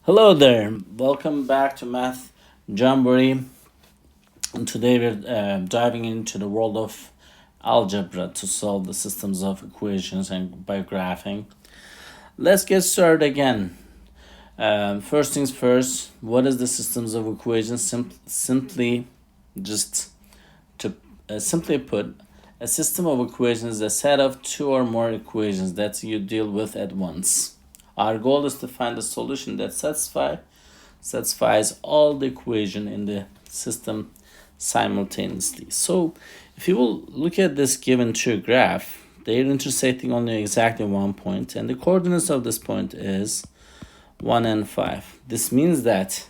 Hello there, welcome back to Math Jamboree. And today we're diving into the world of algebra to solve the systems of equations and by graphing. Let's get started again. First things first, what is the systems of equations? Simply put, a system of equations is a set of two or more equations that you deal with at once. Our goal is to find a solution that satisfies all the equation in the system simultaneously. So if you will look at this given two graph, they're intersecting only exactly one point, and the coordinates of this point is 1 and 5. This means that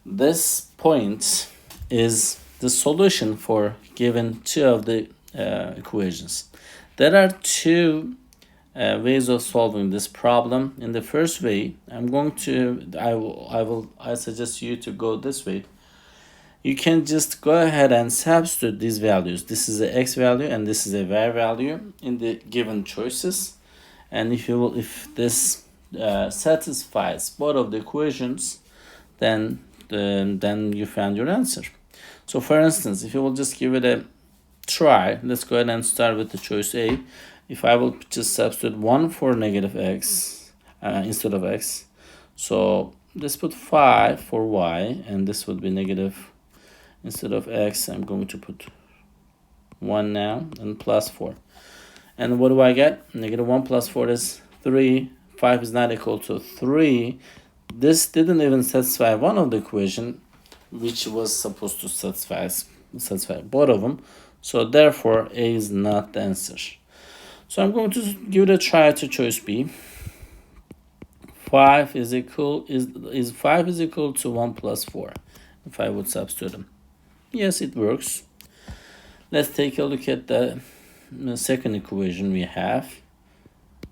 this point is the solution for given two of the equations. There are two ways of solving this problem. In the first way, I suggest you to go this way. You can just go ahead and substitute these values. This is a x value and this is a y value in the given choices. And if this satisfies both of the equations, then you found your answer. So for instance, if you will just give it a try, let's go ahead and start with the choice A. If I will just substitute 1 for negative x instead of x, so let's put 5 for y, and this would be negative. Instead of x, I'm going to put 1 now, and plus 4. And what do I get? Negative 1 plus 4 is 3. 5 is not equal to 3. This didn't even satisfy one of the equation, which was supposed to satisfy both of them. So therefore, A is not the answer. So I'm going to give it a try to choice B. 5 is equal to 1 plus 4 if I would substitute them. Yes, it works. Let's take a look at the second equation we have.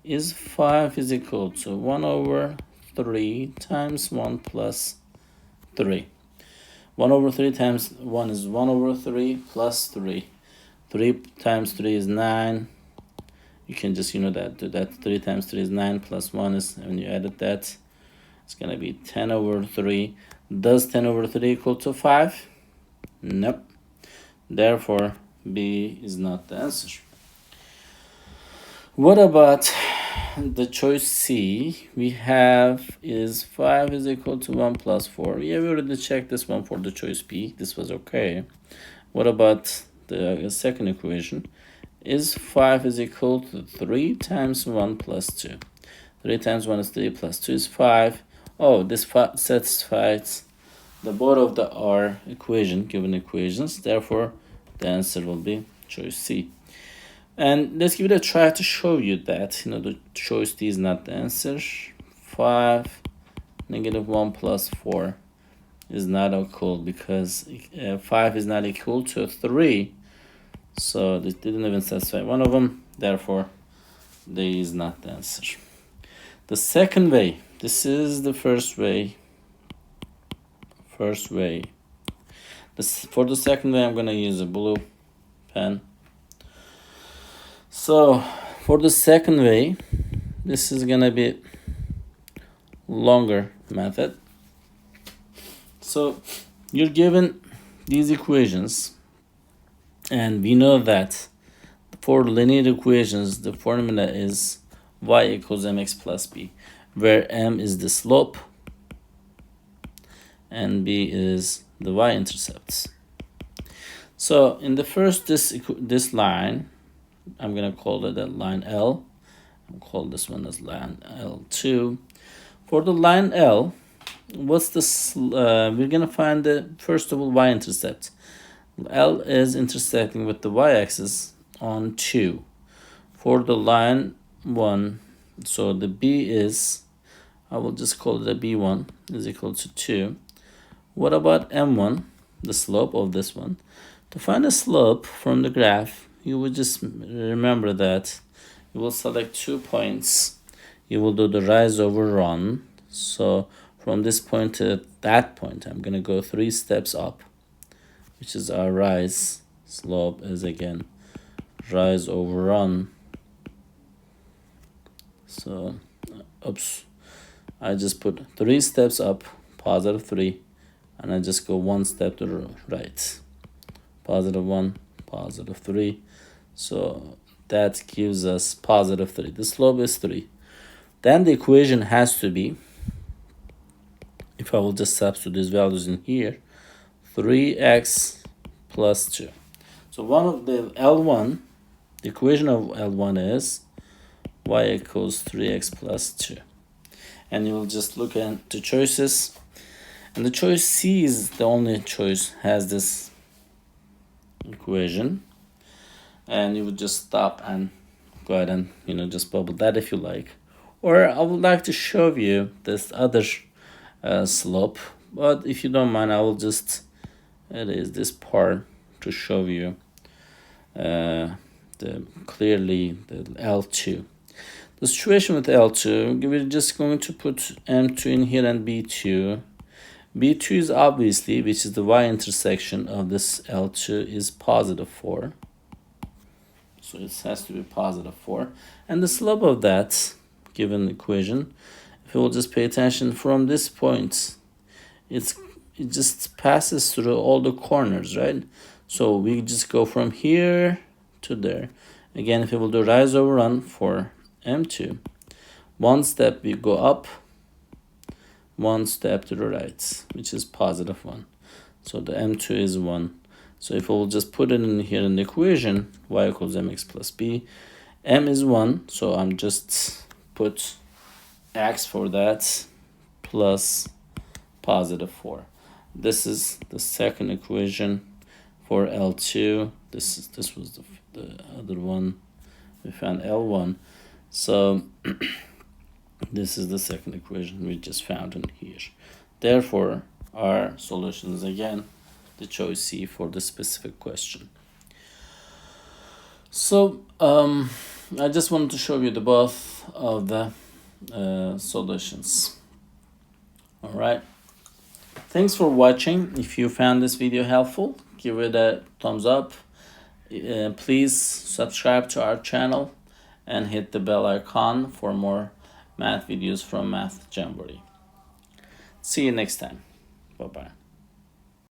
Is 5 is equal to 1 over 3 times 1 plus 3. 1 over 3 times 1 is 1 over 3 plus 3. 3 times 3 is 9. You can just, that 3 times 3 is 9 plus 1 is, when you added that, it's going to be 10 over 3. Does 10 over 3 equal to 5? Nope. Therefore, B is not the answer. What about the choice C? We have is 5 is equal to 1 plus 4. Yeah, we already checked this one for the choice B. This was okay. What about the second equation? Is 5 is equal to 3 times 1 plus 2. 3 times 1 is 3 plus 2 is 5. Oh, this satisfies the both of the R given equations. Therefore, the answer will be choice C. And let's give it a try to show you that the choice D is not the answer. 5 negative 1 plus 4 is not equal because 5 is not equal to 3. So this didn't even satisfy one of them. Therefore, D is not the answer. The second way, this is the first way. For the second way, I'm going to use a blue pen. So for the second way, this is going to be longer method. So you're given these equations, and we know that for linear equations, the formula is y equals mx plus b, where m is the slope and b is the y-intercepts. So in the first, this line, I'm going to call it a line L. I'll call this one as line L2. For the line L, what's this? We're going to find the, first of all, y-intercept. L is intersecting with the y-axis on 2. For the line 1, so the B is, I will just call it a B1, is equal to 2. What about M1, the slope of this one? To find the slope from the graph, you would just remember that you will select 2 points. You will do the rise over run. So from this point to that point, I'm going to go 3 steps up, which is our rise. Slope is again rise over run. So, oops. I just put 3 steps up, positive 3, and I just go 1 step to the right, positive 1, positive 3. So that gives us positive 3. The slope is 3. Then the equation has to be, if I will just substitute these values in here, 3x plus 2. So one of the L1, the equation of L1 is y equals 3x plus 2. And you will just look at the choices. And the choice C is the only choice has this equation. And you would just stop and go ahead and, just bubble that if you like. Or I would like to show you this other slope. But if you don't mind, I will just erase this part to show you clearly the L2. The situation with L2, we're just going to put M2 in here and B2. B2 is obviously, which is the y-intersection of this L2, is positive 4. So it has to be positive 4. And the slope of that given equation, if you will just pay attention from this point, it just passes through all the corners, right? So we just go from here to there. Again, if you will do rise over run for M2, 1 step we go up, 1 step to the right, which is positive 1. So the M2 is 1. So if we'll just put it in here in the equation, y equals mx plus b, m is 1, so I'm just put x for that plus positive 4. This is the second equation for L2. This was the other one. We found L1. So this is the second equation we just found in here. Therefore, our solution is again the choice C for the specific question. So I just wanted to show you the both of the solutions. All right. Thanks for watching. If you found this video helpful, give it a thumbs up. Please subscribe to our channel and hit the bell icon for more math videos from Math Jamboree. See you next time. Bye-bye.